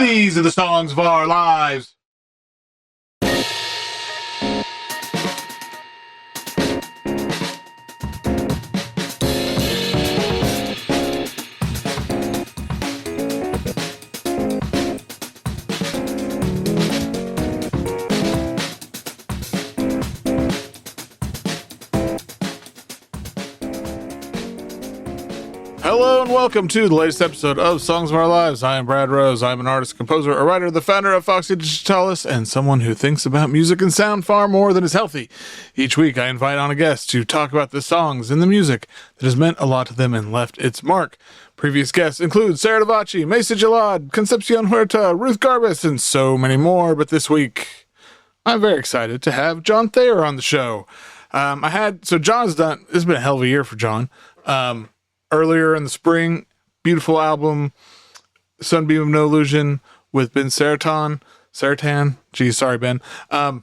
These are the songs of our lives. Hello and welcome to the latest episode of Songs of Our Lives. I am Brad Rose. I'm an artist, composer, a writer, the founder of Foxy, Digitalis, and someone who thinks about music and sound far more than is healthy. Each week I invite on a guest to talk about the songs and the music that has meant a lot to them and left its mark. Previous guests include Sarah Davachi, Mesa Gelad, Concepcion Huerta, Ruth Garbus, and so many more. But this week I'm very excited to have John Thayer on the show. John's done, this has been a hell of a year for John. Earlier in the spring, beautiful album, Sunbeam of No Illusion with Ben Seratan. Geez, sorry, Ben. I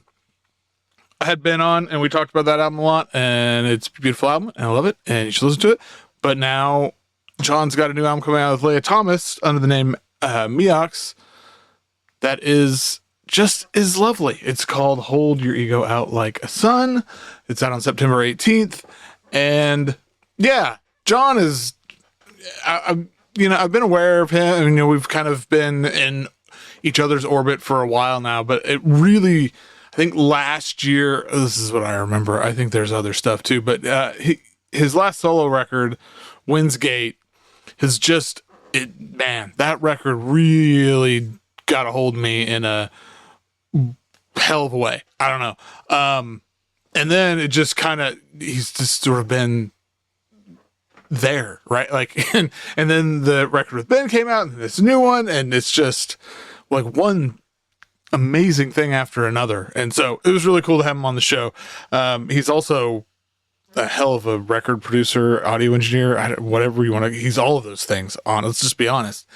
had Ben on and we talked about that album a lot, and it's a beautiful album and I love it and you should listen to it. But now John's got a new album coming out with Lea Thomas under the name Miyaxx that is lovely. It's called Hold Your Ego Out Like a Sun. It's out on September 18th. And yeah, John is, I've been aware of him. We've kind of been in each other's orbit for a while now, but it really, I think last year, this is what I remember. I think there's other stuff too, but his last solo record, Windsgate, has that record really got a hold of me in a hell of a way. I don't know. And then it just he's just sort of been there, right? Like, and then the record with Ben came out and this new one, and it's just like one amazing thing after another. And so it was really cool to have him on the show. He's also a hell of a record producer, audio engineer, whatever you want to, he's all of those things on, let's just be honest.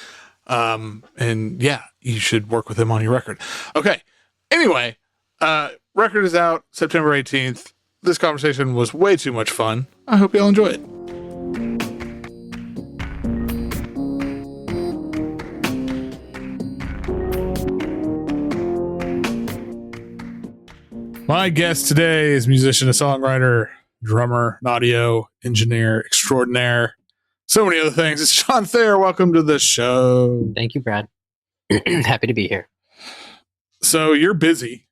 And yeah, you should work with him on your record. Okay. Anyway, record is out September 18th. This conversation was way too much fun. I hope y'all enjoy it. My guest today is musician, a songwriter, drummer, an audio engineer extraordinaire, so many other things. It's John Thayer. Welcome to the show. Thank you, Brad. Happy to be here. So you're busy.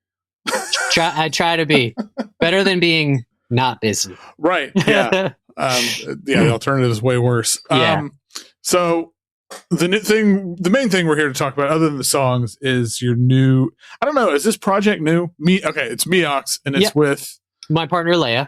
I try to be better than being not busy. Right. Yeah. The alternative is way worse. Yeah. So the main thing we're here to talk about, other than the songs, is your new, I don't know, is this project new? It's Miyaxx, and it's with my partner Lea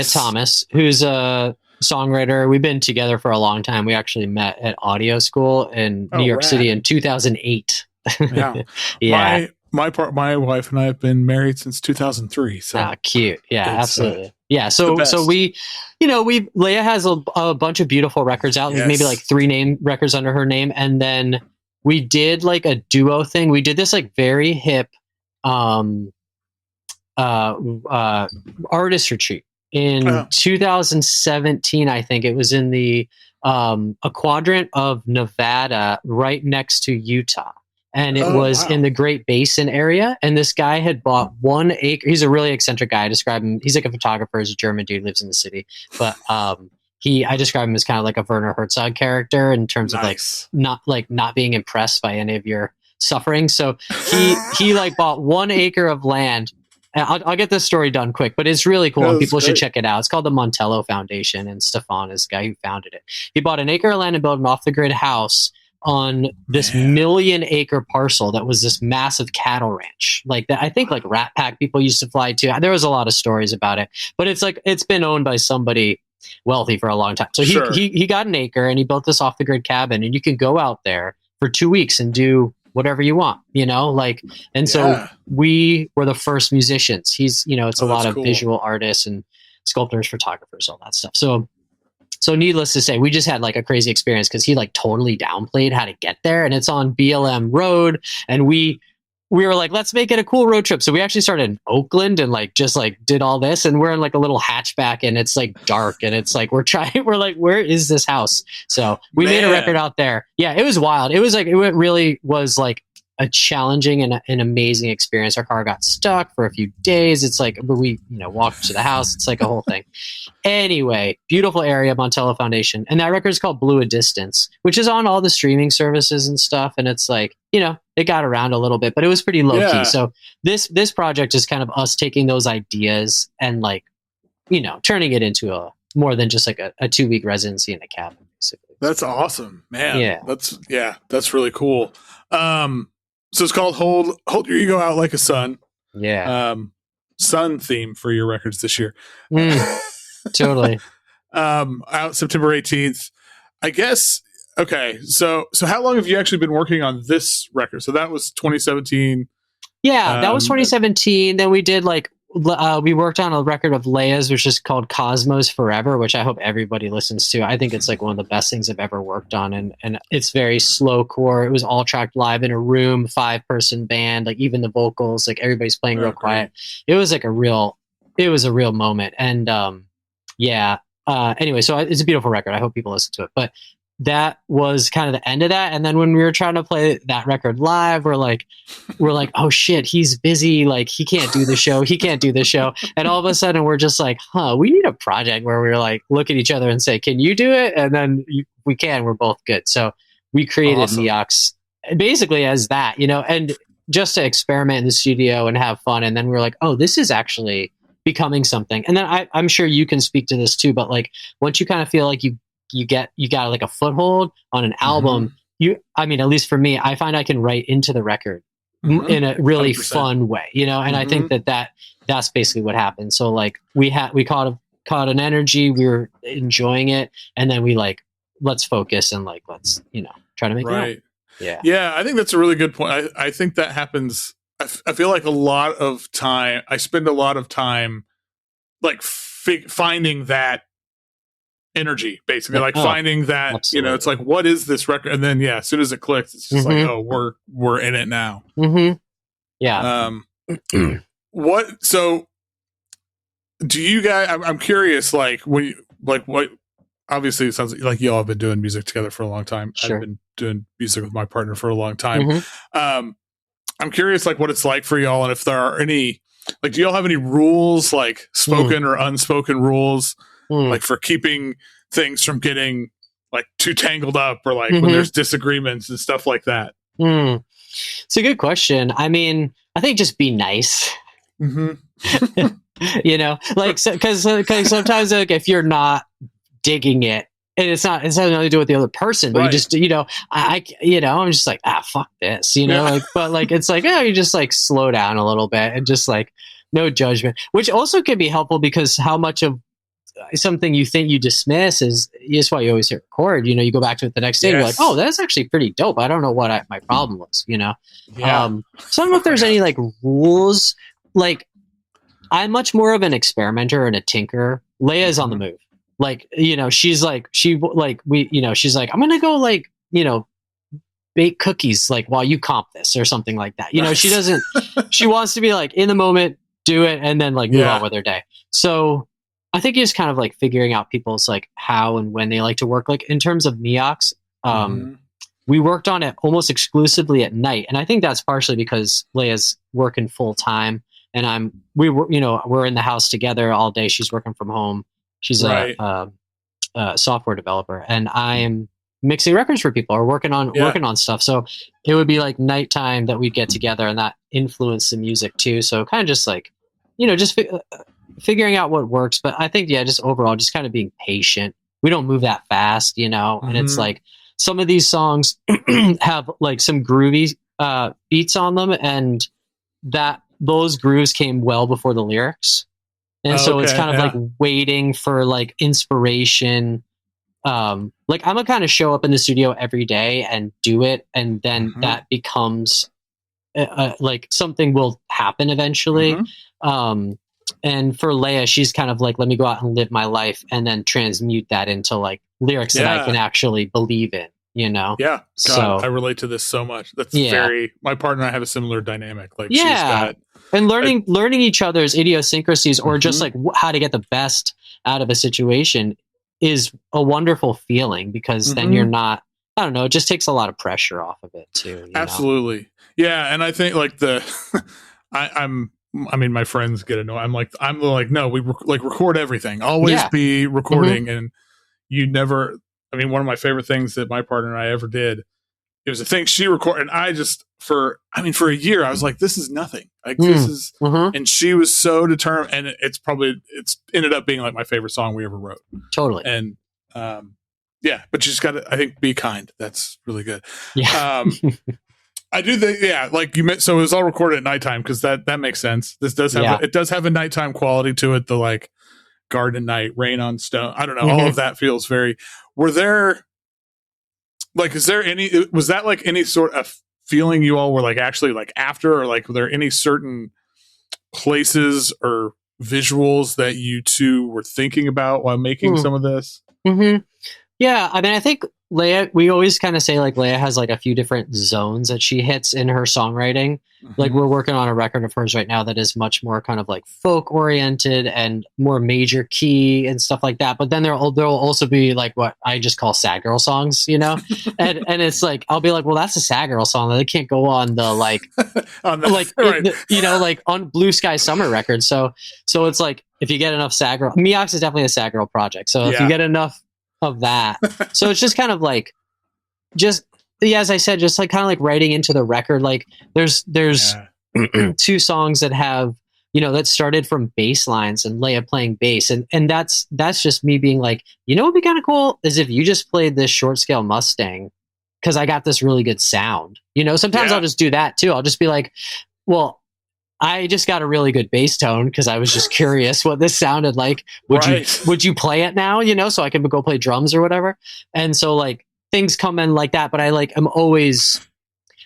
Thomas, who's a songwriter. We've been together for a long time. We actually met at audio school in New York City in 2008. Yeah. Yeah. My wife and I have been married since 2003. So cute. Yeah, absolutely. Yeah. So Lea has a bunch of beautiful records out, maybe like 3 records under her name. And then we did like a duo thing. We did this like very hip, artist retreat in 2017. I think it was in a quadrant of Nevada right next to Utah. And it was in the Great Basin area. And this guy had bought 1 acre. He's a really eccentric guy. I describe him. He's like a photographer. He's a German dude, lives in the city. But I describe him as kind of like a Werner Herzog character in terms of not being impressed by any of your suffering. So he like bought 1 acre of land. I'll get this story done quick, but it's really cool and people should check it out. It's called the Montello Foundation, and Stefan is the guy who founded it. He bought 1 acre of land and built an off-the-grid house on this 1 million acre parcel that was this massive cattle ranch like that. I think like Rat Pack people used to fly to. There was a lot of stories about it, but it's like it's been owned by somebody wealthy for a long time. So he got 1 acre and he built this off the grid cabin, and you can go out there for 2 weeks and do whatever you want, so we were the first musicians. He's it's a lot of visual artists and sculptors, photographers, all that stuff. So needless to say, we just had like a crazy experience because he like totally downplayed how to get there, and it's on BLM Road, and we were like, let's make it a cool road trip. So we actually started in Oakland and like just like did all this, and we're in like a little hatchback, and it's like dark, and it's like we're like, where is this house? So we made a record out there. Yeah, it was wild. It was like, it really was like a challenging and an amazing experience. Our car got stuck for a few days. It's like, but we, walked to the house. It's like a whole thing. Anyway, beautiful area, Montello Foundation. And that record is called Blue a Distance, which is on all the streaming services and stuff. And it's like, it got around a little bit, but it was pretty low key. So this project is kind of us taking those ideas and like, turning it into a more than just like a 2-week residency in a cabin, basically. That's awesome, man. Yeah. That's really cool. So it's called Hold Your Ego Out Like a Sun. Yeah. Sun theme for your records this year. Totally. Out September 18th. I guess. Okay. So how long have you actually been working on this record? So that was 2017. Yeah, that was 2017. Then we did we worked on a record of Lea's, which is called Cosmos Forever, which I hope everybody listens to. I think it's like one of the best things I've ever worked on. And it's very slow core. It was all tracked live in a room, 5-person band, like even the vocals, like everybody's playing real quiet. It was like a real moment. And anyway, so it's a beautiful record. I hope people listen to it. But that was kind of the end of that. And then when we were trying to play that record live, we're like, oh shit, he's busy. Like he can't do the show. And all of a sudden we're just like, we need a project where we're like, look at each other and say, can you do it? And then we can, we're both good. So we created Miyaxx basically as that, and just to experiment in the studio and have fun. And then we're like, oh, this is actually becoming something. And then I'm sure you can speak to this too, but like once you kind of feel like you got like a foothold on an album, at least for me, I find I can write into the record in a really 100%. Fun way, and I think that's basically what happened. So like we caught an energy, we were enjoying it, and then we like, let's focus and like, let's, try to make it right. Yeah. Yeah. I think that's a really good point. I think that happens. I feel like I spend a lot of time like finding that energy, basically, like finding that absolutely. It's like, what is this record? And then as soon as it clicks, it's just like, oh, we're in it now. What so do you guys, I'm curious, like when what obviously it sounds like y'all have been doing music together for a long time. Sure. I've been doing music with my partner for a long time. I'm curious like what it's like for y'all, and if there are any, like, do y'all have any rules, like spoken or unspoken rules, like for keeping things from getting like too tangled up, or like when there's disagreements and stuff like that? It's a good question. I mean, I think just be nice. Like, because sometimes like if you're not digging it, and it's not nothing to do with the other person, but you just, I'm just like, fuck this, like, but like, it's like, you just like slow down a little bit and just like no judgment, which also can be helpful, because how much of something you think you dismiss is why you always hit record. You go back to it the next day and you're like, oh, that's actually pretty dope. I don't know what my problem was, So I don't know if there's any like rules. Like, I'm much more of an experimenter and a tinker. Lea's on the move. Like, she's like, she's like, I'm going to go like, bake cookies, like while you comp this or something like that. She doesn't, she wants to be like in the moment, do it, and then like move on with her day. So I think it's kind of like figuring out people's like how and when they like to work. Like in terms of Miyaxx, we worked on it almost exclusively at night. And I think that's partially because Lea's working full time and we're in the house together all day. She's working from home. She's a software developer, and I am mixing records for people or working on stuff. So it would be like nighttime that we'd get together, and that influenced the music too. So kind of just like, just figuring out what works. But I think, just overall, just kind of being patient. We don't move that fast, and it's like some of these songs have like some groovy beats on them, and those grooves came well before the lyrics. And so it's kind of like waiting for like inspiration. Like I'm gonna kind of show up in the studio every day and do it. And then that becomes like something will happen eventually. And for Lea, she's kind of like, let me go out and live my life and then transmute that into like lyrics that I can actually believe in, Yeah. God, so I relate to this so much. That's my partner and I have a similar dynamic. Like she's got, and learning each other's idiosyncrasies or just like how to get the best out of a situation is a wonderful feeling, because then you're not I don't know, it just takes a lot of pressure off of it too. Absolutely. Know? Yeah. And I think like I mean, my friends get annoyed. I'm like, no, we record everything, always be recording. And you never, I mean, one of my favorite things that my partner and I ever did, it was a thing she recorded. And I just, for a year, I was like, this is nothing. Like this is, and she was so determined, and it's ended up being like my favorite song we ever wrote. Totally. And, yeah, but you just got to, I think, be kind. That's really good. Yeah. I do think, like you meant, so it was all recorded at nighttime because that makes sense. This does have, it does have a nighttime quality to it. The like garden night, rain on stone. I don't know. All of that feels very, was that like any sort of feeling you all were like actually like after, or like were there any certain places or visuals that you two were thinking about while making some of this? Yeah, I mean, I think Lea, we always kind of say like Lea has like a few different zones that she hits in her songwriting. Like we're working on a record of hers right now that is much more kind of like folk oriented and more major key and stuff like that. But then there'll also be like what I just call sad girl songs, and it's like I'll be like, well, that's a sad girl song that can't go on the like on the, like right. Like on Blue Sky Summer record. So it's like if you get enough sad girl, Miyaxx is definitely a sad girl project. So if you get enough of that, so it's just kind of like as I said, just like kind of like writing into the record. Like there's two songs that have that started from bass lines and Lea playing bass, and that's just me being like, what would be kind of cool is if you just played this short scale Mustang because I got this really good sound. Sometimes I'll just do that too. I'll just be like, well, I just got a really good bass tone because I was just curious what this sounded like. Would you play it now? So I can go play drums or whatever. And so like things come in like that, but I'm always,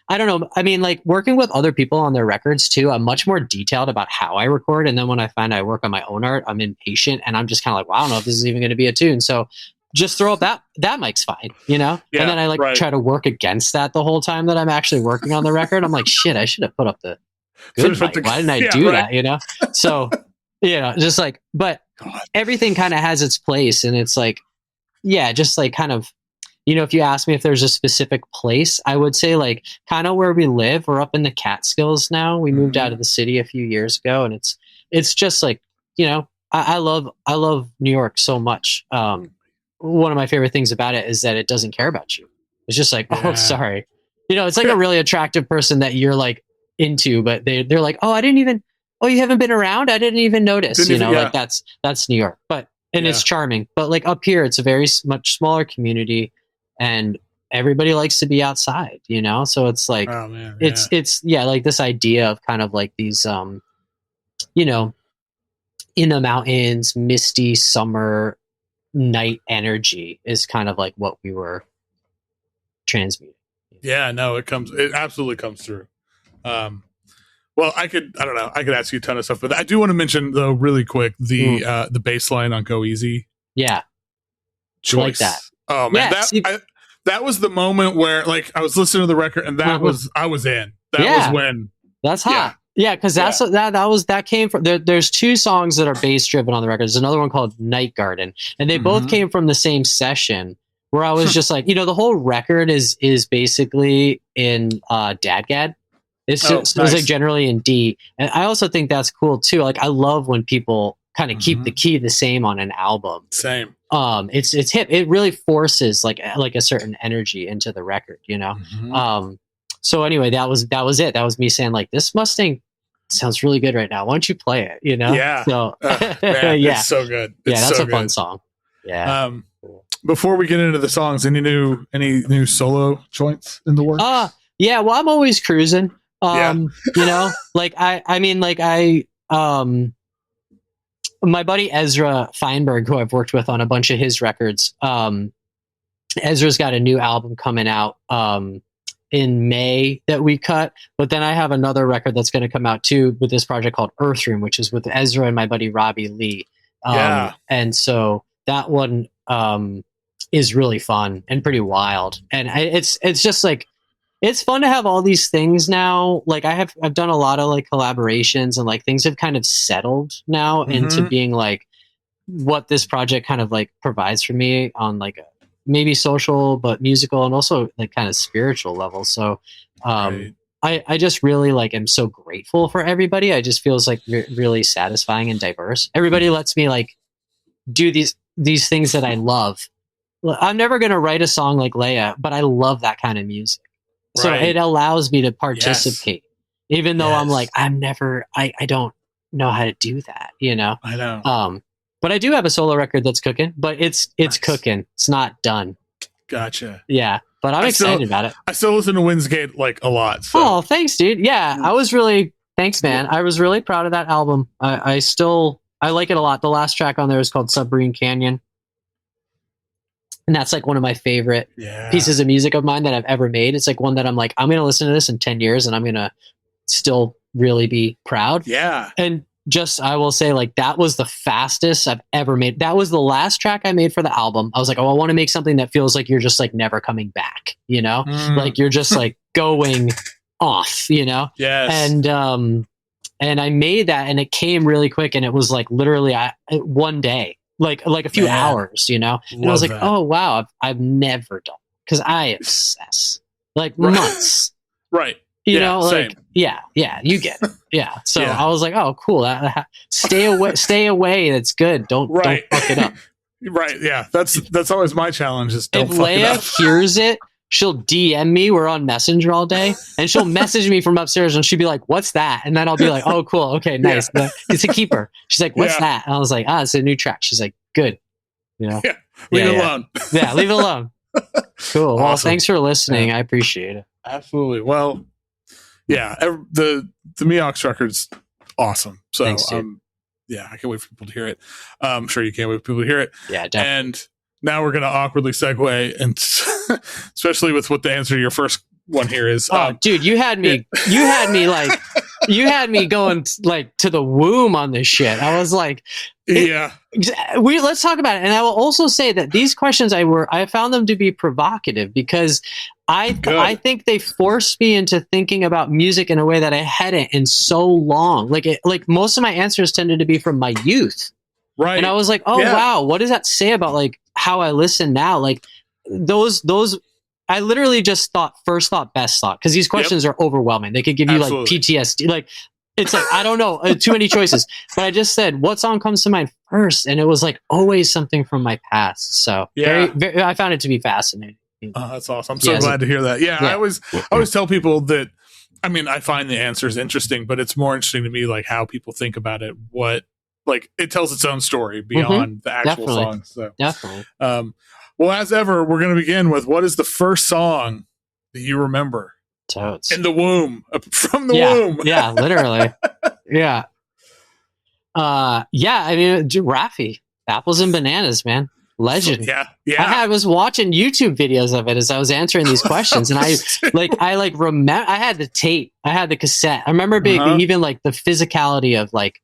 I don't know. I mean, like working with other people on their records too, I'm much more detailed about how I record. And then when I find I work on my own art, I'm impatient and I'm just kind of like, well, I don't know if this is even going to be a tune. So just throw up that mic's fine, and then I try to work against that the whole time that I'm actually working on the record. I'm like, shit, I should have put up the good mic. Why didn't I do that? So, just like, but everything kind of has its place. And it's like, just like kind of, if you ask me if there's a specific place, I would say like kind of where we live. We're up in the Catskills now. We moved out of the city a few years ago, and it's just like, I love New York so much. One of my favorite things about it is that it doesn't care about you. It's just like, oh, sorry. It's like a really attractive person that you're like into, but they're like, oh, you haven't been around? I didn't even notice. Like that's New York. But it's charming. But like up here, it's a very much smaller community, and everybody likes to be outside, So it's like, it's like this idea of kind of like these, in the mountains, misty summer night energy is kind of like what we were transmuting. Yeah, no, it absolutely comes through. Well, I could ask you a ton of stuff, but I do want to mention though really quick the bass line on Go Easy. Yeah. Choice. Like that. Oh man, that was the moment where like I was listening to the record and I was in. That was when that's hot. Yeah, because that came from there's two songs that are bass driven on the record. There's another one called Night Garden, and they both came from the same session where I was just like, the whole record is basically in Dadgad. It's like generally in D, and I also think that's cool too. Like I love when people kind of keep the key the same on an album. Same. It's hip. It really forces like a certain energy into the record, So anyway, that was it. That was me saying like, this Mustang sounds really good right now. Why don't you play it? Yeah. So man, it's so good. That's so a fun song. Yeah. Before we get into the songs, any new solo joints in the works? Yeah. Well, I'm always cruising. Like my buddy Ezra Feinberg, who I've worked with on a bunch of his records. Ezra's got a new album coming out in May that we cut, but then I have another record that's going to come out too with this project called Earthroom, which is with Ezra and my buddy Robbie Lee. And so that one is really fun and pretty wild, and it's just like, it's fun to have all these things now. Like I've done a lot of like collaborations, and like things have kind of settled now into being like what this project kind of like provides for me on like maybe social, but musical and also like kind of spiritual level. So, Right. I just really like am so grateful for everybody. I just feels like really satisfying and diverse. Everybody lets me like do these things that I love. I'm never going to write a song like Lea, but I love that kind of music. So Right. it allows me to participate, even though I'm like, I don't know how to do that, you know? I know. But I do have a solo record that's cooking, but it's Nice. cooking. It's not done. Gotcha. Yeah. But I'm excited about it. I still listen to Windsgate like a lot. So. Oh, thanks, dude. Yeah. Thanks, man. I was really proud of that album. I like it a lot. The last track on there is called Submarine Canyon. And that's like one of my favorite pieces of music of mine that I've ever made. It's like one that I'm like, I'm going to listen to this in 10 years and I'm going to still really be proud. Yeah. And I will say like, that was the fastest I've ever made. That was the last track I made for the album. I was like, oh, I want to make something that feels like you're just like never coming back, you know, like you're just like going off, you know? Yes. And I made that and it came really quick and it was like literally one day. Like a few hours, you know? And I was like, oh, wow, I've never done because I obsess like months. Right. You know, like, same. Yeah, you get it. Yeah. So I was like, oh, cool. Stay away. That's good. Don't fuck it up. Right. Yeah. That's always my challenge is don't if fuck Lea it up. hears it, she'll DM me. We're on Messenger all day and she'll message me from upstairs and she'll be like, what's that? And then I'll be like, oh, cool. Okay, nice. Yeah. It's a keeper. She's like, what's that? And I was like, it's a new track. She's like, good. You know, leave it alone. Yeah. Leave it alone. Cool. Well, thanks for listening. I appreciate it. Absolutely. Well, yeah, the Miyaxx record's awesome. So, thanks, I can't wait for people to hear it. I'm sure you can't wait for people to hear it. Yeah, definitely. And now we're going to awkwardly segue, and especially with what the answer to your first one here is. Dude, you had me going like to the womb on this shit. I was like, let's talk about it. And I will also say that these questions I found them to be provocative because I think they forced me into thinking about music in a way that I hadn't in so long. Like most of my answers tended to be from my youth. Right. And I was like, wow, what does that say about like how I listen now? Like those I literally just thought first thought, best thought, because these questions are overwhelming. They could give you like PTSD. Like it's like, I don't know, too many choices. But I just said, what song comes to mind first? And it was like always something from my past. So I found it to be fascinating. That's awesome. I'm so glad to hear that. I always tell people that, I mean, I find the answers interesting, but it's more interesting to me like how people think about it. What, like, it tells its own story beyond the actual songs. So definitely. Well, as ever, we're going to begin with what is the first song that you remember? Totes. In the womb, from the womb. Yeah, literally. Yeah. I mean, Raffi, Apples and Bananas, man. Legend. Yeah. I was watching YouTube videos of it as I was answering these questions, and I remember. I had the tape, I had the cassette. I remember being even like the physicality of like.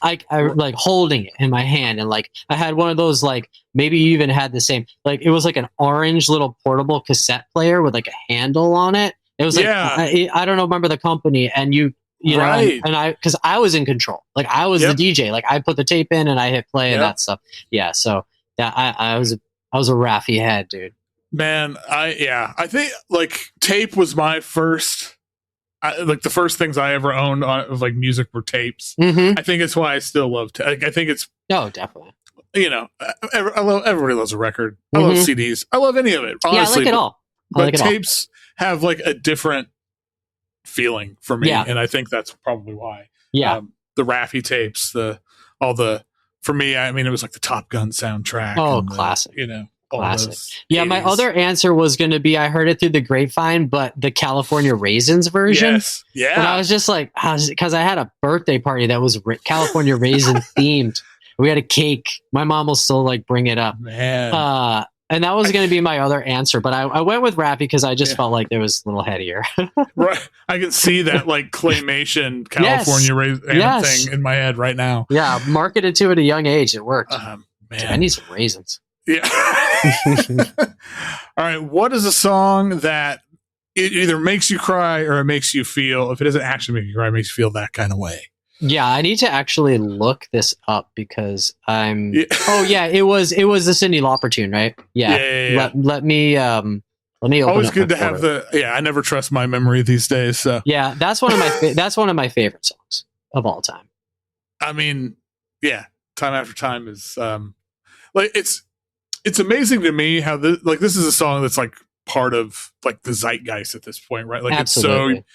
I like holding it in my hand, and like I had one of those, like maybe you even had the same, like it was like an orange little portable cassette player with like a handle on it. It was like I don't remember the company, and you know, and I, because I was in control, like I was the DJ, like I put the tape in and I hit play and that stuff. Yeah, so I was a Raffi head, dude. Man, I think like tape was my first. Like the first things I ever owned of like music were tapes. I think it's why I still love tape. I think it's definitely. You know, everybody loves a record. I love CDs. I love any of it. Honestly, I like it all. But tapes have like a different feeling for me, and I think that's probably why. Yeah, the Raffi tapes, for me, I mean, it was like the Top Gun soundtrack. Oh, classic. You know. Classic. Yeah, 80s. My other answer was going to be I heard it through the grapevine, but the California Raisins version. Yes. Yeah. And I was just like, because I had a birthday party that was California Raisin themed. We had a cake. My mom will still like bring it up. Man. And that was going to be my other answer, but I went with Raffi because I just felt like it was a little headier. Right. I can see that like claymation California Raisin thing in my head right now. Yeah. Marketed to at a young age. It worked. Man. Dude, I need some raisins. Yeah. All right. What is a song that it either makes you cry or it makes you feel, if it doesn't actually make you cry, it makes you feel that kind of way? Yeah, I need to actually look this up because I'm. Yeah. Oh yeah, it was the Cyndi Lauper tune, right? Yeah. Yeah. Let me open Always up good to my have folder. I never trust my memory these days. So Yeah, that's one of my that's one of my favorite songs of all time. I mean, yeah, time after time is like it's amazing to me how this is a song that's like part of like the zeitgeist at this point, right? Like Absolutely. it's so,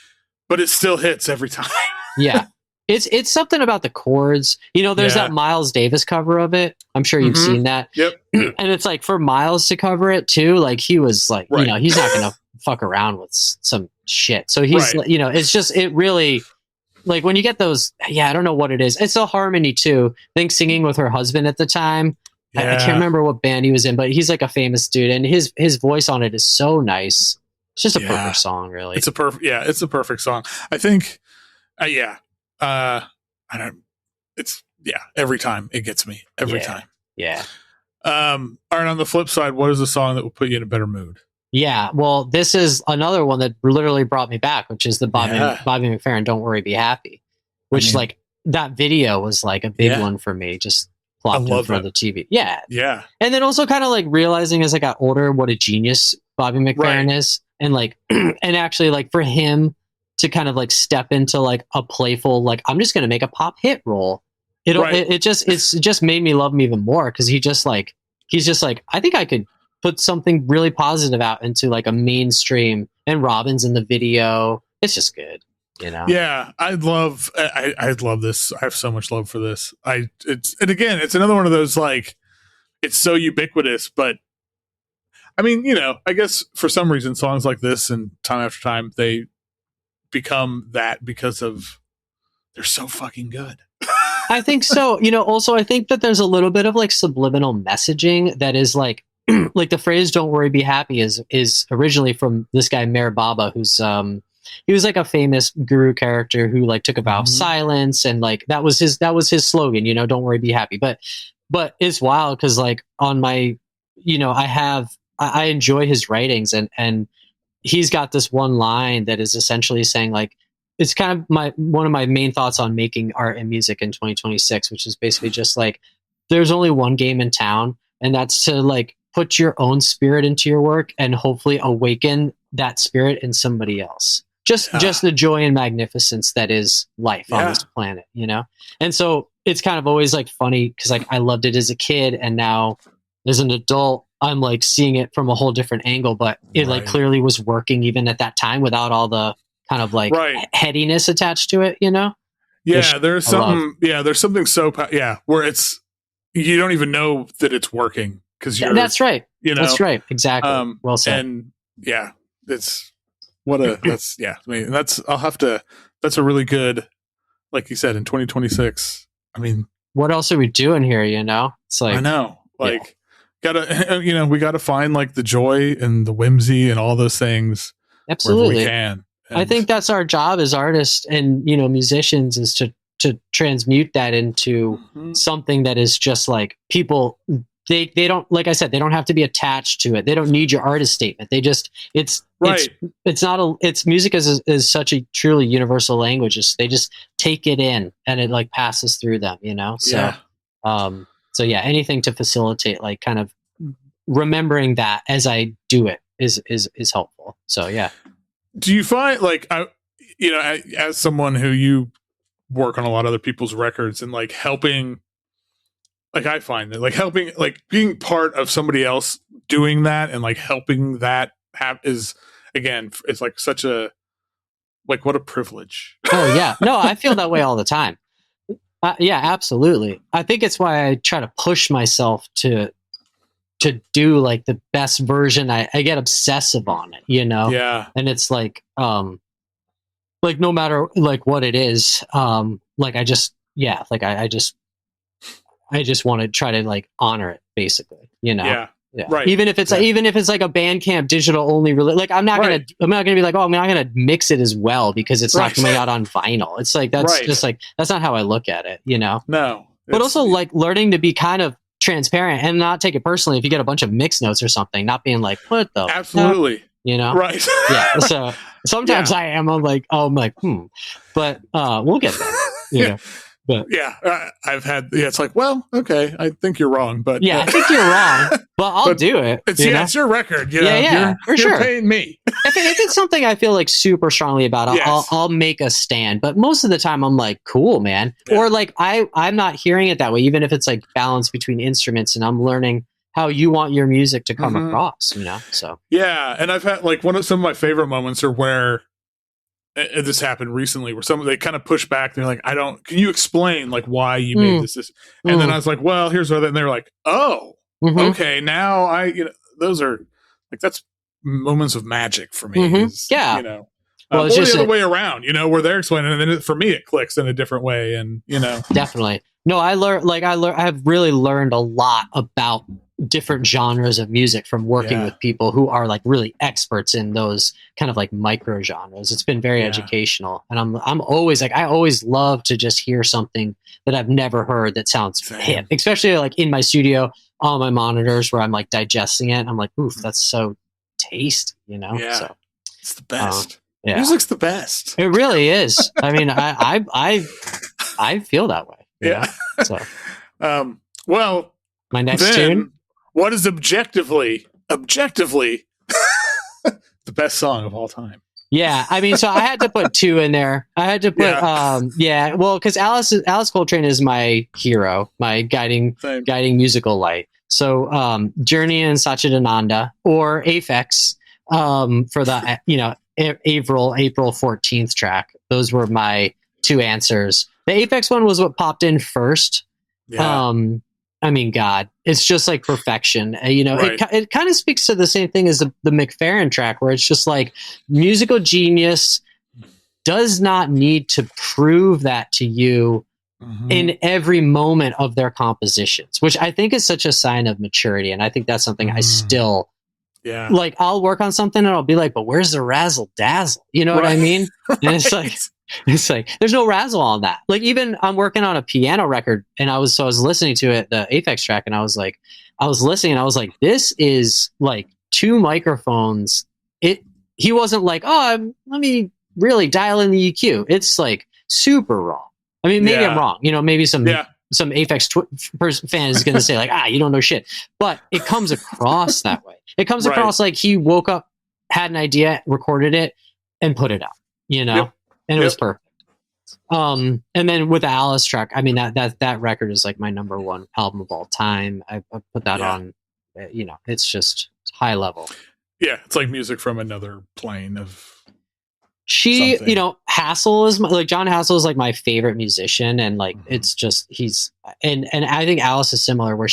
but it still hits every time. Yeah. It's something about the chords. You know, there's that Miles Davis cover of it. I'm sure you've seen that. Yep. And it's like for Miles to cover it too, like he was like, you know, he's not going to fuck around with some shit. So he's, you know, it's just, it really, like when you get those, I don't know what it is. It's a harmony too. I think singing with her husband at the time. I can't remember what band he was in, but he's like a famous dude and his voice on it is so nice. It's just a perfect song, really. It's a perfect song. I think, I don't, every time it gets me every time. Yeah. All right. On the flip side, what is a song that will put you in a better mood? Yeah. Well, this is another one that literally brought me back, which is the Bobby McFerrin, Don't Worry, Be Happy, which like that video was like a big one for me. Just plopped in front of the TV. Yeah. Yeah. And then also kind of like realizing as I got older, what a genius Bobby McFerrin is. And like, and actually like for him to kind of like step into like a playful, like, I'm just going to make a pop hit role. It's just made me love him even more. Cause he's just like, I think I could put something really positive out into like a mainstream, and Robin's in the video. It's just good, you know? Yeah. I'd love this. I have so much love for this. And again, it's another one of those, like, it's so ubiquitous, but I mean, you know, I guess for some reason songs like this and Time After Time, they become that because of they're so fucking good. I think so. You know, also I think that there's a little bit of like subliminal messaging that is like like the phrase "Don't worry, be happy" is originally from this guy Meher Baba, who's he was like a famous guru character who like took a vow of silence, and like that was his slogan, you know, "Don't worry, be happy." But it's wild because like on my, you know, I enjoy his writings, and he's got this one line that is essentially saying like, it's kind of one of my main thoughts on making art and music in 2026, which is basically just like, there's only one game in town, and that's to like put your own spirit into your work and hopefully awaken that spirit in somebody else. Just the joy and magnificence that is life on this planet, you know? And so it's kind of always like funny because like I loved it as a kid, and now as an adult, I'm like seeing it from a whole different angle, but it like clearly was working even at that time without all the kind of like headiness attached to it, you know? Yeah, there's something so where it's, you don't even know that it's working because you're. That's right. You know, that's right. Exactly. Well said. And that's I mean, that's a really good, like you said, in 2026. I mean, what else are we doing here? You know, it's like, I know, like, we gotta find like the joy and the whimsy and all those things. Absolutely, we can. And I think that's our job as artists and, you know, musicians, is to transmute that into something that is just like people. They don't, like I said, they don't have to be attached to it. They don't need your artist statement. They just, it's music is such a truly universal language. They just take it in and it like passes through them, you know? So, anything to facilitate, like kind of remembering that as I do it is helpful. So, yeah. Do you find like, as someone who you work on a lot of other people's records and like helping, like I find that like helping, like being part of somebody else doing that and like helping that is, again, it's like such a, like, what a privilege. Oh yeah. No, I feel that way all the time. Yeah, absolutely. I think it's why I try to push myself to do like the best version. I get obsessive on it, you know? Yeah. And it's like no matter like what it is, like I just want to try to like honor it, basically, you know? Yeah. Right. Even if it's like a Bandcamp digital only, like I'm not gonna be like, oh, I'm not gonna mix it as well because it's not coming out on vinyl. It's like just like that's not how I look at it, you know? No. But also like learning to be kind of transparent and not take it personally if you get a bunch of mix notes or something, not being like, what the absolutely fuck? You know? Right. Yeah. So sometimes I'm like, but we'll get there. you know. But I've had. Yeah, it's like, well, okay, I think you're wrong, but yeah, I think you're wrong, but I'll do it. It's your record. You know? For sure. You're paying me. If it's something I feel like super strongly about, I'll make a stand. But most of the time, I'm like, cool, man. Yeah. Or like I'm not hearing it that way, even if it's like balance between instruments, and I'm learning how you want your music to come across. You know, so yeah. And I've had like some of my favorite moments are where. This happened recently where they kind of push back. They're like, can you explain like why you made this? And then I was like, well, here's what, and they're like, oh, okay. Now those are like, that's moments of magic for me. Yeah. You know, well, it's just the other way around, you know, where they're explaining and then for me, it clicks in a different way. And, you know, definitely. No, I have really learned a lot about different genres of music from working with people who are like really experts in those kind of like micro genres. It's been very educational, and I'm always like, I always love to just hear something that I've never heard that sounds hip, especially like in my studio on my monitors where I'm like digesting it. I'm like, oof, that's so tasty, you know? Yeah. So it's the best. Yeah. Music's the best. It really is. I mean, I feel that way. Yeah. So, well, my next tune. What is objectively the best song of all time? Yeah, I mean, so I had to put two in there. I had to put, well, because Alice Coltrane is my hero, my guiding musical light. So, Journey and Satchidananda, or Aphex, for the April 14th track. Those were my two answers. The Aphex one was what popped in first. Yeah. I mean, God, it's just like perfection. It kind of speaks to the same thing as the McFerrin track, where it's just like musical genius does not need to prove that to you in every moment of their compositions, which I think is such a sign of maturity. And I think that's something I still like. I'll work on something and I'll be like, but where's the razzle dazzle? You know what I mean? And it's like there's no razzle on that. Like, even I'm working on a piano record, and I was listening to it, the Aphex track, and I was listening and I was like, this is like two microphones. He wasn't like, let me really dial in the EQ. It's like super raw. I mean, maybe I'm wrong. You know, maybe some Aphex fan is going to say like, you don't know shit. But it comes across that way. It comes across like he woke up, had an idea, recorded it, and put it out. You know. Yep. And it was perfect. And then with the Alice track, I mean, that record is like my number one album of all time. I put that on, it's just high level. Yeah. It's like music from another plane of something. Hassel is John Hassel is like my favorite musician. And like, it's just, and I think Alice is similar, where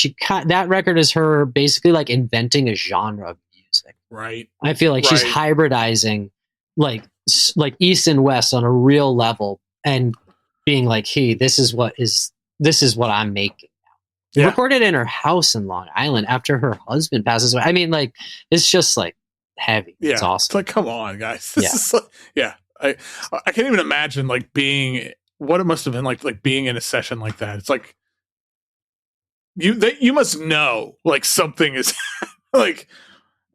that record is her basically like inventing a genre of music. Right. I feel like she's hybridizing like East and West on a real level, and being like, hey, this is what I'm making now. Recorded in her house in Long Island after her husband passes away. I mean, like, it's just like heavy. Yeah. It's awesome. It's like, come on, guys. This is like, I can't even imagine like what it must have been like being in a session like that. It's like you must know like something is like,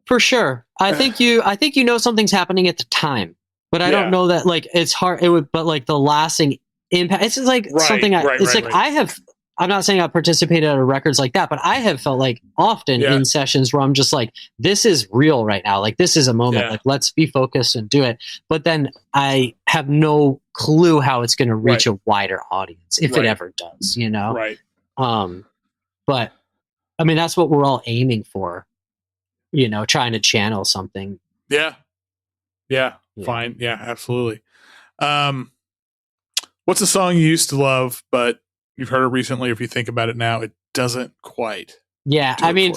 for sure. I think you know something's happening at the time, but I don't know that like it's hard. But like the lasting impact, it's just like something. I'm not saying I participated at records like that, but I have felt like often in sessions where I'm just like, this is real right now. Like, this is a moment. Like, let's be focused and do it. But then I have no clue how it's going to reach a wider audience, if it ever does. You know. Right. But I mean, that's what we're all aiming for. Trying to channel something. Yeah. Fine. Yeah, absolutely. What's a song you used to love, but you've heard it recently, or if you think about it now, it doesn't quite. Yeah. I mean,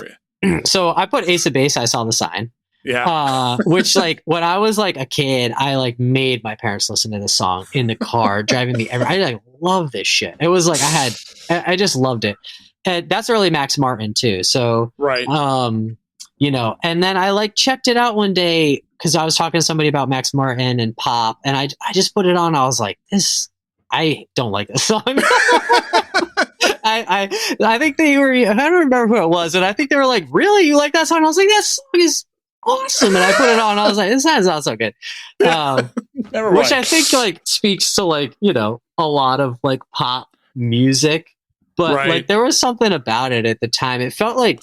so I put Ace of Base, I Saw the Sign. Yeah. Which like when I was like a kid, I like made my parents listen to this song in the car, driving me everywhere. I like love this shit. It was like, I just loved it. And that's early Max Martin too. So, and then I like checked it out one day because I was talking to somebody about Max Martin and pop, and I just put it on. I was like, I don't like this song. I think they were, I don't remember who it was, and I think they were like, really? You like that song? I was like, that song is awesome. And I put it on, and I was like, this sounds not so good. Which I think like speaks to like, a a lot of like pop music, but like there was something about it at the time. It felt like,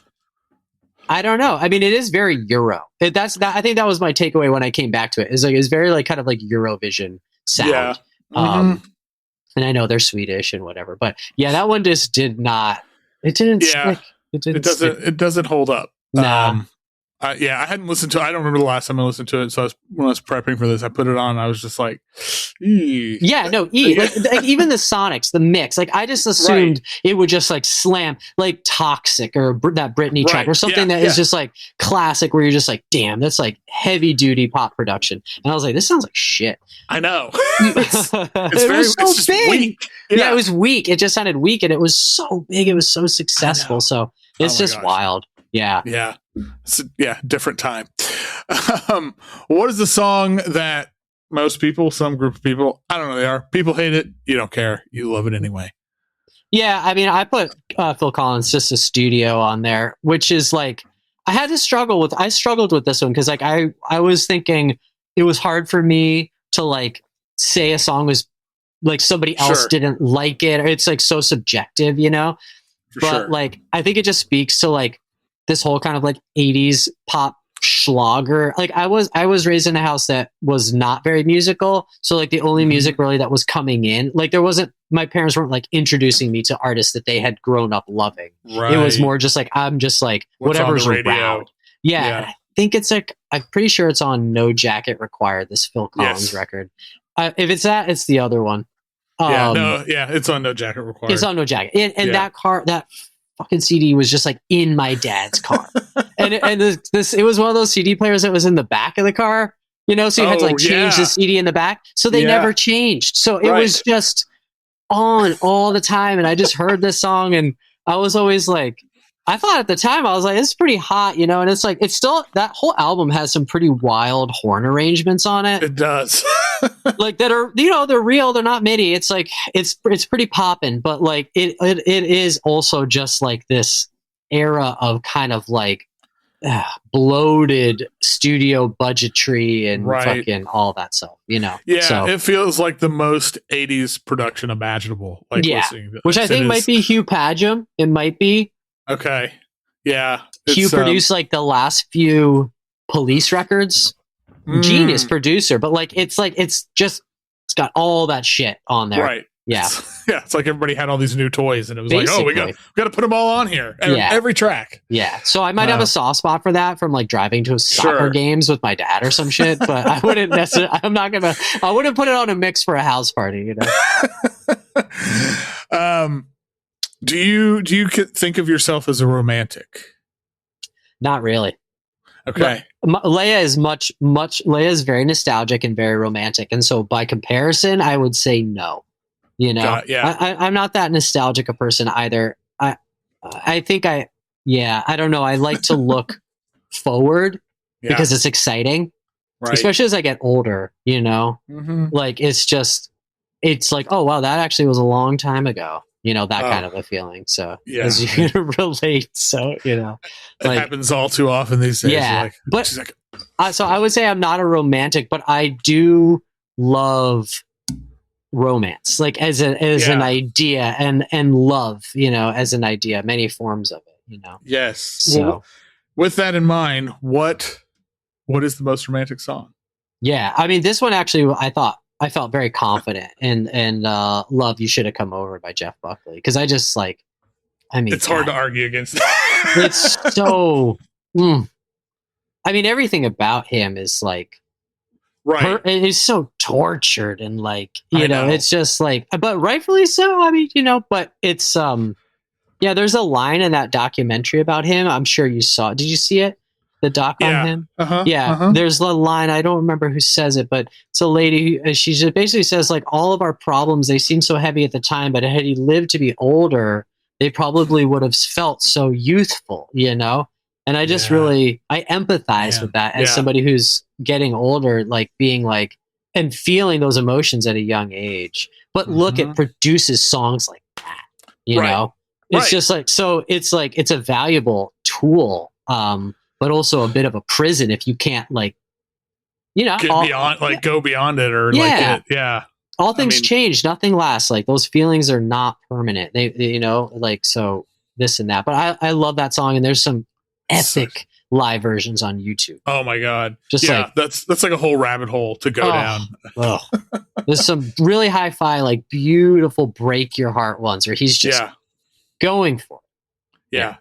I don't know. I mean, it is very Euro. I think that was my takeaway when I came back to it. Is like it's very like kind of like Eurovision sound. Yeah. And I know they're Swedish and whatever, but yeah, that one just did not. It didn't stick. It doesn't hold up. Nah. I hadn't listened to it. I don't remember the last time I listened to it. So when I was prepping for this, I put it on. And I was just like, ee. Yeah, no, like even the Sonics, the mix. Like I just assumed it would just like slam, like Toxic or that Britney track or something that is just like classic, where you're just like, damn, that's like heavy duty pop production. And I was like, this sounds like shit. I know. It was so big. Weak. Yeah, it was weak. It just sounded weak, and it was so big. It was so successful. So it's just wild. Yeah. Yeah. Different time. What is the song that most people, some group of people, I don't know, they are, people hate it, you don't care, you love it anyway? Yeah, I mean, I put Phil Collins' Sussudio on there, which is like, I struggled with this one because like I was thinking it was hard for me to like say a song was like somebody else didn't like it, or it's like so subjective, you know? But like, I think it just speaks to like this whole kind of like 80s pop schlager. Like I was raised in a house that was not very musical. So like the only music really that was coming in, like my parents weren't like introducing me to artists that they had grown up loving. Right. It was more just like, I'm just like, whatever's around. Yeah. I think it's like, I'm pretty sure it's on No Jacket Required, this Phil Collins record. If it's that, it's the other one. It's on No Jacket Required. It's on No Jacket. And that fucking CD was just like in my dad's car. and this it was one of those CD players that was in the back of the car, you know, so you had to like change the CD in the back. So they never changed. So it was just on all the time. And I just heard this song and I was always like, I thought at the time, I was like, it's pretty hot, you know, and it's like, it's still, that whole album has some pretty wild horn arrangements on it. It does. Like that are, you know, they're real, they're not MIDI. It's like, it's pretty poppin', but like it is also just like this era of kind of like bloated studio budgetry and fucking all that stuff, you know? Yeah, so, it feels like the most 80s production imaginable. Like which I think might be Hugh Padgham. It might be. Okay. Yeah. Hugh produced like the last few Police records. Genius producer, but like it's got all that shit on there. Right. Yeah. It's like everybody had all these new toys and it was basically, like, oh, we got to put them all on here. Every track. Yeah. So I might have a soft spot for that from like driving to soccer games with my dad or some shit, but I wouldn't necessarily, I wouldn't put it on a mix for a house party, you know? Do you think of yourself as a romantic? Not really. Okay. Lea is very nostalgic and very romantic. And so by comparison, I would say no, you know, I'm not that nostalgic a person either. I think I don't know. I like to look forward because it's exciting, especially as I get older, you know, like it's like, oh, wow, that actually was a long time ago. You know, that kind of a feeling. So as you can relate, so, you know, it happens all too often these days. Yeah. So I would say I'm not a romantic, but I do love romance, like as an idea and love, you know, as an idea, many forms of it, you know? Yes. So well, with that in mind, what is the most romantic song? Yeah. I mean, this one actually, I felt very confident in Love You Should Have Come Over by Jeff Buckley. Because I just like, I mean, it's hard to argue against that. It's so, I mean, everything about him is like, he's so tortured and like, you know, it's just like, but rightfully so. I mean, you know, but it's, there's a line in that documentary about him. I'm sure you saw it. Did you see it? The doc on him? There's a line, I don't remember who says it, but it's a lady who, she just basically says like, all of our problems, they seem so heavy at the time, but had he lived to be older, they probably would have felt so youthful, you know? And I just really, I empathize with that as somebody who's getting older, like being like, and feeling those emotions at a young age. But look, it produces songs like that, you know? It's just like, so it's like, it's a valuable tool, but also a bit of a prison if you can't, like, you know, go beyond it or like it. Yeah. all things change, nothing lasts. Like those feelings are not permanent. They like, so this and that. But I love that song, and there's some epic live versions on YouTube. Oh my god. That's like a whole rabbit hole to go down. There's some really hi-fi, like beautiful break your heart ones where he's just going for it.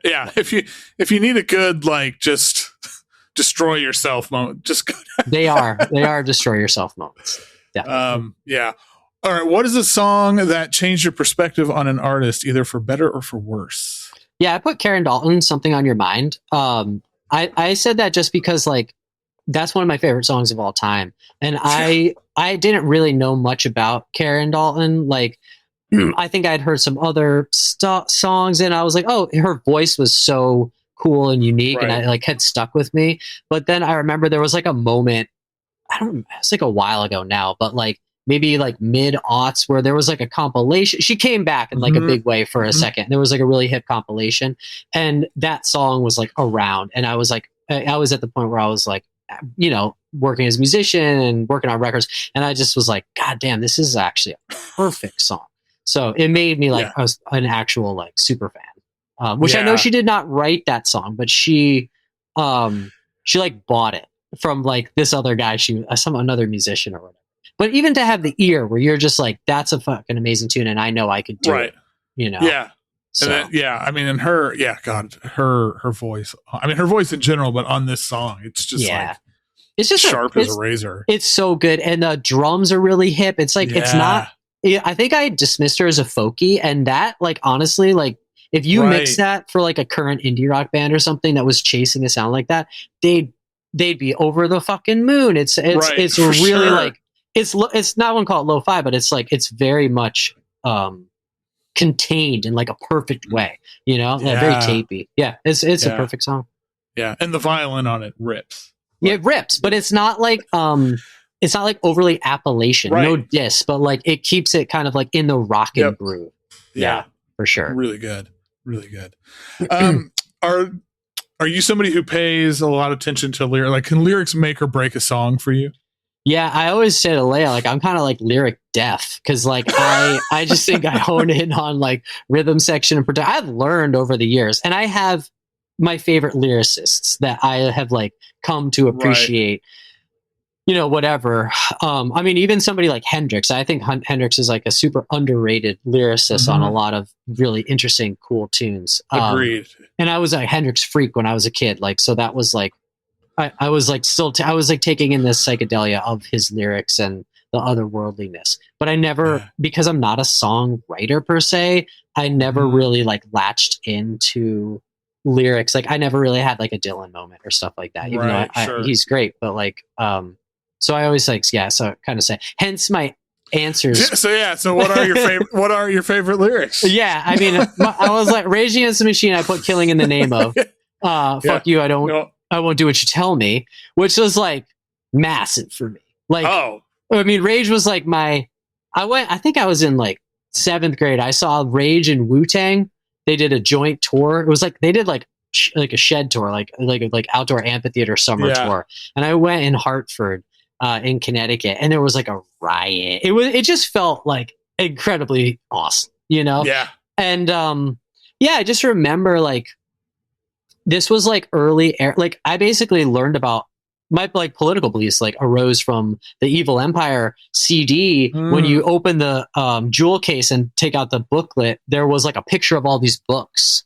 Yeah. If you need a good, like, just destroy yourself moment, just go down. They are destroy yourself moments. Yeah. All right. What is a song that changed your perspective on an artist, either for better or for worse? Yeah, I put Karen Dalton, Something on Your Mind. I said that just because, like, that's one of my favorite songs of all time. And I didn't really know much about Karen Dalton. Like, I think I'd heard some other songs, and I was like, oh, her voice was so cool and unique, and I like had stuck with me. But then I remember there was like a moment, it's like a while ago now, but like maybe like mid-aughts where there was like a compilation. She came back in like a big way for a second. There was like a really hip compilation, and that song was like around, and I was like, I was at the point where I was like, you know, working as a musician and working on records, and I just was like, God damn, this is actually a perfect song. So it made me like an actual like super fan, which I know she did not write that song, but she like bought it from like this other guy, another musician or whatever. But even to have the ear where you're just like, that's a fucking amazing tune, and I know I could do it, you know? Yeah. So. And then, I mean, and her voice. I mean, her voice in general, but on this song, it's just like, it's just sharp as a razor. It's so good, and the drums are really hip. It's like it's not. I think I dismissed her as a folky, and that, like, honestly, like, if you mix that for like a current indie rock band or something that was chasing a sound like that, they'd be over the fucking moon. It's really like it's not one call it lo-fi, but it's like it's very much contained in like a perfect way, you know, very tapey. Yeah, it's a perfect song. Yeah, and the violin on it rips. Yeah, it rips, but it's not like overly Appalachian, no diss, but like it keeps it kind of like in the rockin' groove. Yeah, for sure. Really good. Are you somebody who pays a lot of attention to lyrics? Like, can lyrics make or break a song for you? Yeah, I always say to Lea, like, I'm kind of like lyric deaf, because like I just think I hone in on like rhythm section and production. I've learned over the years, and I have my favorite lyricists that I have like come to appreciate. You know, whatever. I mean, even somebody like Hendrix. I think Hendrix is like a super underrated lyricist on a lot of really interesting, cool tunes. Agreed. And I was a Hendrix freak when I was a kid. Like, so that was like, I was like I was like taking in this psychedelia of his lyrics and the otherworldliness. But I never, because I'm not a songwriter per se, I never really like latched into lyrics. Like, I never really had like a Dylan moment or stuff like that. Even though he's great, but like, so I always like, so kind of say, hence my answers. So what are your favorite, lyrics? Yeah. I mean, I was like, Rage Against the Machine, I put Killing in the Name of, fuck you. I won't do what you tell me, which was like massive for me. Like, I mean, Rage was like I think I was in like 7th grade. I saw Rage and Wu-Tang. They did a joint tour. It was like, they did like a shed tour, like outdoor amphitheater summer tour. And I went in Hartford, in Connecticut, and there was like a riot. It just felt like incredibly awesome, you know? Yeah. And I just remember like this was like early like I basically learned about my like political beliefs like arose from the Evil Empire CD. When you open the jewel case and take out the booklet, there was like a picture of all these books.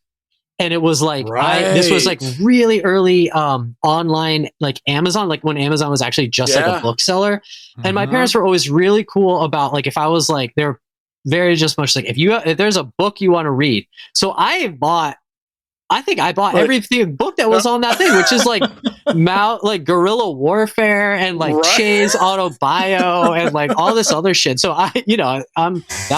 And it was like, this was like really early online, like Amazon, like when Amazon was actually just like a bookseller. And my parents were always really cool about like, if I was like, they're very just much like, if there's a book you want to read. So I bought every book that was on that thing, which is like like guerrilla warfare and like Che's autobio and like all this other shit. So I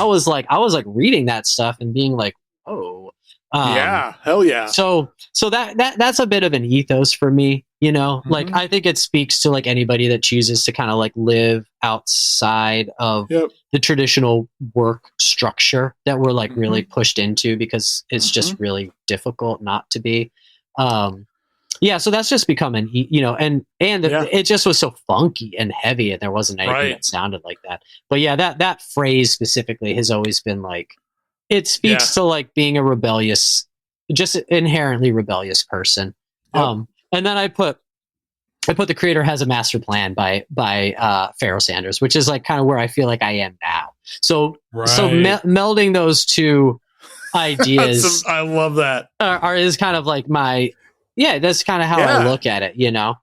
was like reading that stuff and being like, oh, hell yeah. So that's a bit of an ethos for me, you know. Like I think it speaks to like anybody that chooses to kind of like live outside of the traditional work structure that we're like really pushed into, because it's just really difficult not to be. Yeah, so that's just becoming, and it just was so funky and heavy, and there wasn't anything that sounded like that. But yeah, that phrase specifically has always been like, it speaks to like being a rebellious, just inherently rebellious person. Yep. And then I put The Creator Has a Master Plan by Pharoah Sanders, which is like kind of where I feel like I am now. So melding those two ideas, I love that. Is kind of like that's kind of how I look at it, Man,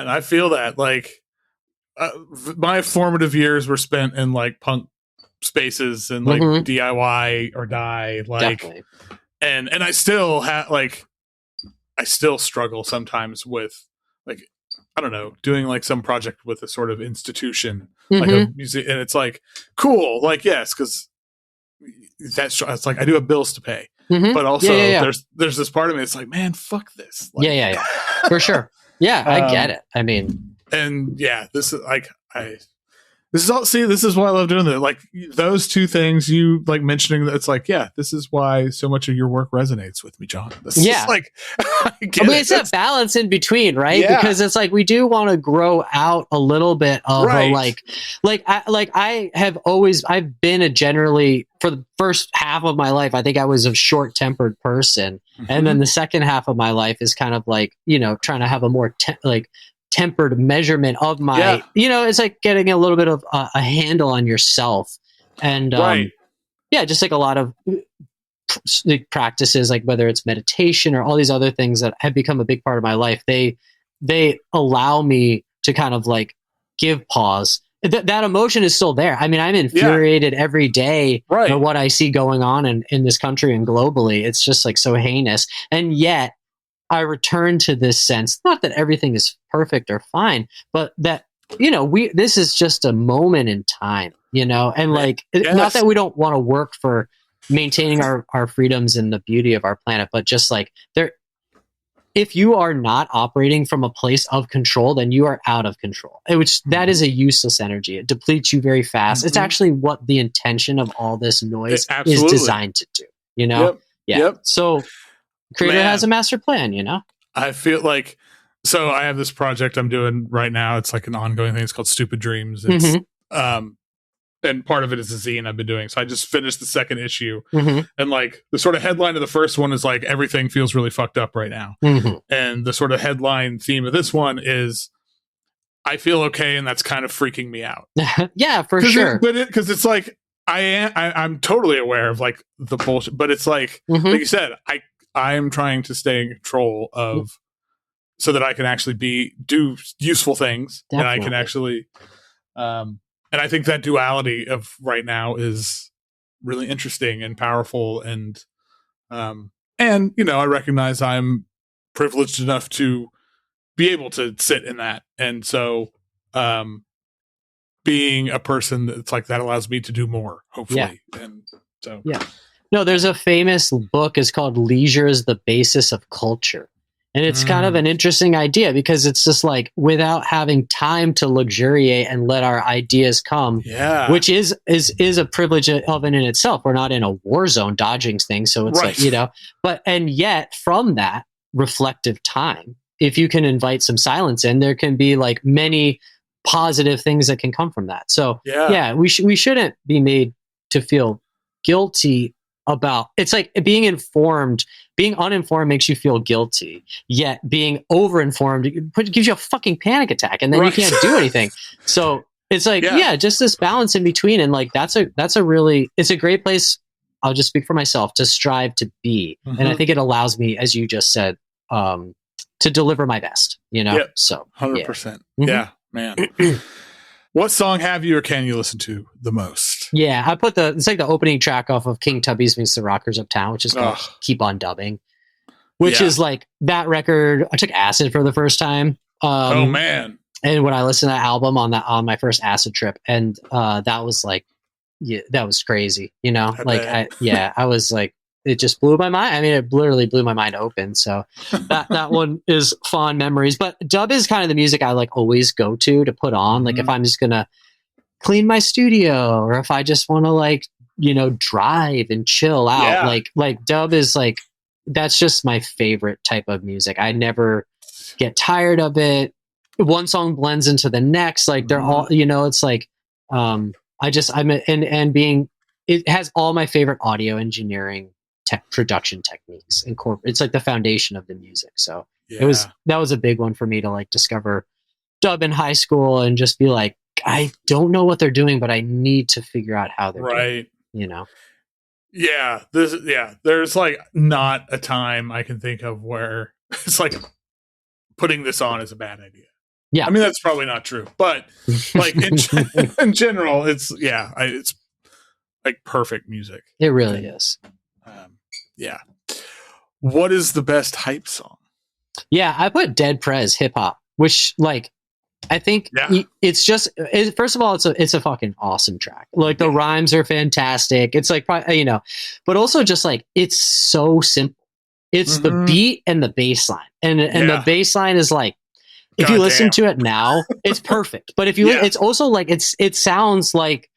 I feel that. Like, my formative years were spent in like punk spaces and like DIY or die, like, definitely. and I still have like. I still struggle sometimes with, like, I don't know, doing like some project with a sort of institution, like a music, and it's like, cool, like, yes, because it's like I do have bills to pay, but also there's this part of me that's like, man, fuck this. Like, for sure. Yeah, I get it. I mean, and this is like this is why I love doing that. Like, those two things you like mentioning, it's like, this is why so much of your work resonates with me, John. This is like, it's that balance in between, right? Yeah. Because it's like, we do want to grow out a little bit of I've been a generally, for the first half of my life, I think I was a short-tempered person. And then the second half of my life is kind of like, trying to have a more tempered measurement of my it's like getting a little bit of a handle on yourself, and just like a lot of practices, like whether it's meditation or all these other things that have become a big part of my life, they allow me to kind of like give pause. That emotion is still there. I mean, I'm infuriated every day by what I see going on in this country and globally. It's just like so heinous, and yet I return to this sense, not that everything is perfect or fine, but that, this is just a moment in time, and like, not that we don't want to work for maintaining our freedoms and the beauty of our planet, but just like if you are not operating from a place of control, then you are out of control, which that is a useless energy. It depletes you very fast. It's actually what the intention of all this noise is designed to do, Yep. So Creator has a master plan, I feel like, so I have this project I'm doing right now. It's like an ongoing thing. It's called Stupid Dreams. It's and part of it is a zine I've been doing. So I just finished the second issue, and like the sort of headline of the first one is like, everything feels really fucked up right now, and the sort of headline theme of this one is, I feel okay, and that's kind of freaking me out. Yeah, for sure. Because it's like, I'm totally aware of like the bullshit, but it's like like you said, I'm trying to stay in control of, so that I can actually do useful things. Definitely. And I can actually, and I think that duality of right now is really interesting and powerful. And I recognize I'm privileged enough to be able to sit in that. And so, being a person that's like, that allows me to do more, hopefully. And so, No, there's a famous book. It's called Leisure is the Basis of Culture. And it's kind of an interesting idea, because it's just like, without having time to luxuriate and let our ideas come, which is a privilege of it in itself. We're not in a war zone dodging things. So it's like, and yet from that reflective time, if you can invite some silence in, there can be like many positive things that can come from that. So we shouldn't be made to feel guilty about, it's like being uninformed makes you feel guilty, yet being overinformed gives you a fucking panic attack, and then you can't do anything. So it's like, just this balance in between. And like, it's a great place. I'll just speak for myself, to strive to be. And I think it allows me, as you just said, to deliver my best, so 100%. Yeah, man. What song have you or can you listen to the most? Yeah, I put it's like the opening track off of King Tubby's Meets the Rockers Uptown, which is called Keep On Dubbing, which is like that record. I took acid for the first time. Oh man. And when I listened to that album on my first acid trip, and that was like, that was crazy, I was like, it just blew my mind. I mean, it literally blew my mind open. So that one is fond memories. But dub is kind of the music I like always go to put on. Like if I'm just gonna clean my studio, or if I just want to like, drive and chill out, like dub is like that's just my favorite type of music. I never get tired of it. One song blends into the next. Like they're all, it's like, it has all my favorite audio engineering production techniques it's like the foundation of the music. So that was a big one for me to like discover dub in high school and just be like, I don't know what they're doing, but I need to figure out how they're doing it, Yeah. There's like not a time I can think of where it's like putting this on is a bad idea. Yeah. I mean, that's probably not true, but like in general, it's like perfect music. It really is. Yeah. What is the best hype song? Yeah, I put Dead Prez hip hop, which like I think it's just first of all, it's a fucking awesome track. Like the rhymes are fantastic. It's like but also just like it's so simple. It's the beat and the bass line, and the bass line is like if you listen to it now, it's perfect. But if you it's also like it sounds like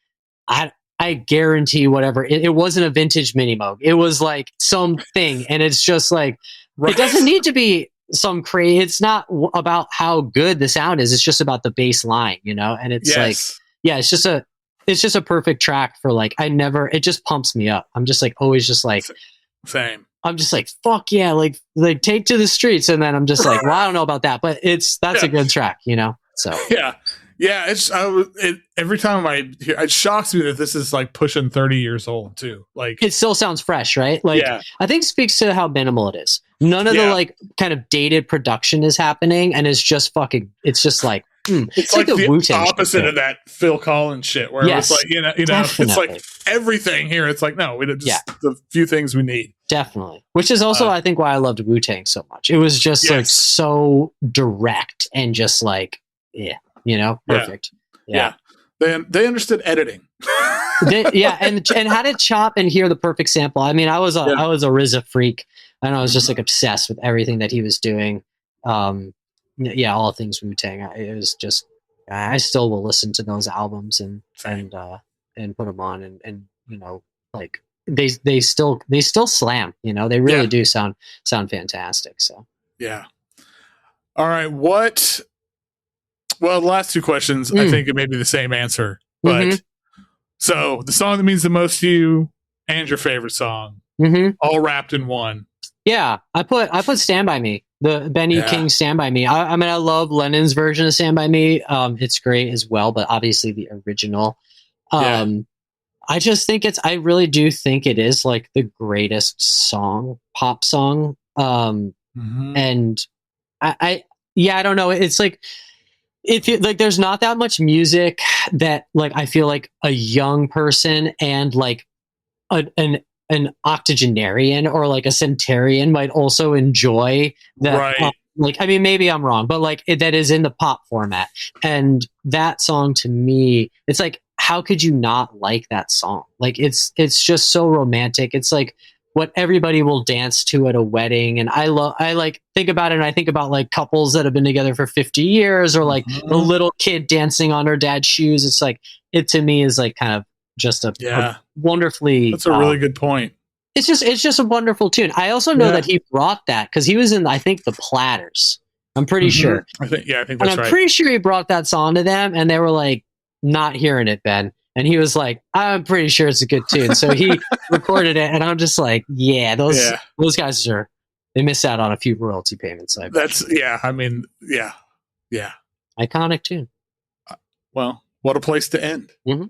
I guarantee whatever it wasn't a vintage mini moog. It was like something, and it's just like it doesn't need to be some crazy. It's not about how good the sound is. It's just about the bass line, and it's like it's just a perfect track for like it just pumps me up. I'm just like always just like same. I'm just like fuck yeah, like take to the streets, and then I'm just like, well, I don't know about that, but that's a good track, So yeah, every time it shocks me that this is like pushing 30 years old too. Like it still sounds fresh, right? Like I think speaks to how minimal it is. None of the like kind of dated production is happening, and it's just fucking. It's just like it's like the opposite of that Phil Collins shit, where it's like it's like everything here. It's like no, we just the few things we need. Definitely, which is also I think why I loved Wu-Tang so much. It was just like so direct and just like perfect. Yeah. They understood editing. and how to chop and hear the perfect sample. I mean, I was a RZA freak, and I was just like obsessed with everything that he was doing. All things Wu-Tang. It was just I still will listen to those albums and put them on and like they still slam. They really do sound fantastic. So all right, what? Well, the last two questions, I think it may be the same answer. But so the song that means the most to you and your favorite song, all wrapped in one. Yeah, I put Stand By Me, the Benny King Stand By Me. I mean, I love Lennon's version of Stand By Me. It's great as well, but obviously the original. I just think I really do think it is like the greatest pop song. And I don't know. It's like, if you like, there's not that much music that like I feel like a young person and like an octogenarian or like a centenarian might also enjoy. That, right? Like, I mean, maybe I'm wrong, but like that is in the pop format. And that song to me, it's like, how could you not like that song? Like, it's just so romantic. It's like what everybody will dance to at a wedding. And I like think about it. And I think about like couples that have been together for 50 years or like the little kid dancing on her dad's shoes. It's like, it to me is like kind of just a wonderfully, that's a really good point. It's just a wonderful tune. I also know that he brought that because he was in, I think, the Platters. I'm pretty sure. I think that's right. And I'm pretty sure he brought that song to them and they were like, not hearing it, Ben. And he was like, I'm pretty sure it's a good tune. So he recorded it, and I'm just like, those guys they miss out on a few royalty payments. I mean, iconic tune. Well, what a place to end. Mm-hmm.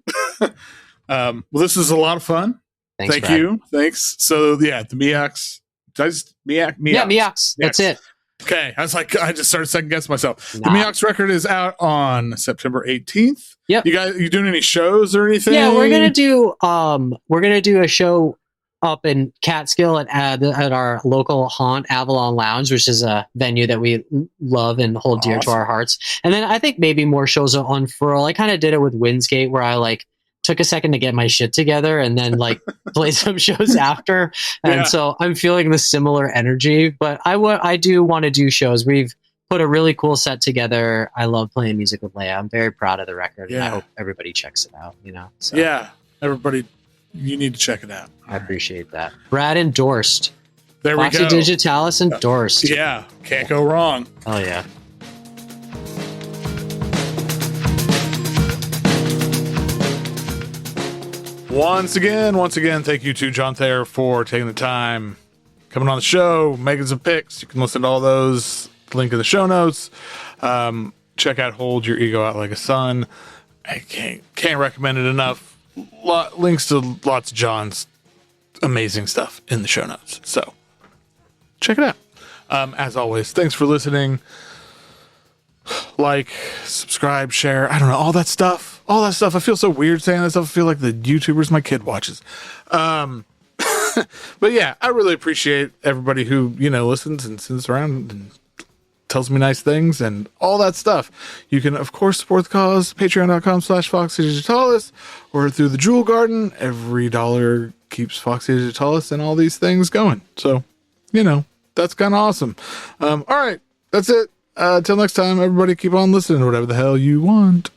Well, this was a lot of fun. Thanks, Thank Brad. you. Thanks. So the Miyaxx. Miyaxx. That's it. Okay, I was like, I just started second guessing myself. Nah. The Miyaxx record is out on September 18th. Yep. You doing any shows or anything? Yeah, we're gonna do a show up in Catskill at our local haunt, Avalon Lounge, which is a venue that we love and hold dear to our hearts. And then I think maybe more shows are unfurl. I kind of did it with Windsgate, where I like took a second to get my shit together and then like play some shows after. And so I'm feeling the similar energy, but I do want to do shows. We've put a really cool set together. I love playing music with Lea. I'm very proud of the record. And I hope everybody checks it out, So. Yeah, everybody, you need to check it out. I appreciate that. Brad endorsed. There Foxy we go. Digitalis endorsed. Yeah, can't go wrong. Oh, yeah. Once again, thank you to John Thayer for taking the time, coming on the show, making some picks. You can listen to all those, link in the show notes. Check out Hold Your Ego Out Like a Sun. I can't recommend it enough. Links to lots of John's amazing stuff in the show notes. So check it out. As always, thanks for listening. Like, subscribe, share, I don't know, all that stuff. I feel so weird saying that stuff. I feel like the YouTubers my kid watches. But yeah, I really appreciate everybody who, listens and sends around and tells me nice things and all that stuff. You can, of course, support the cause, patreon.com/Foxy Digitalis, or through the Jewel Garden. Every dollar keeps Foxy Digitalis and all these things going. So, that's kind of awesome. All right, that's it. Till next time, everybody keep on listening to whatever the hell you want.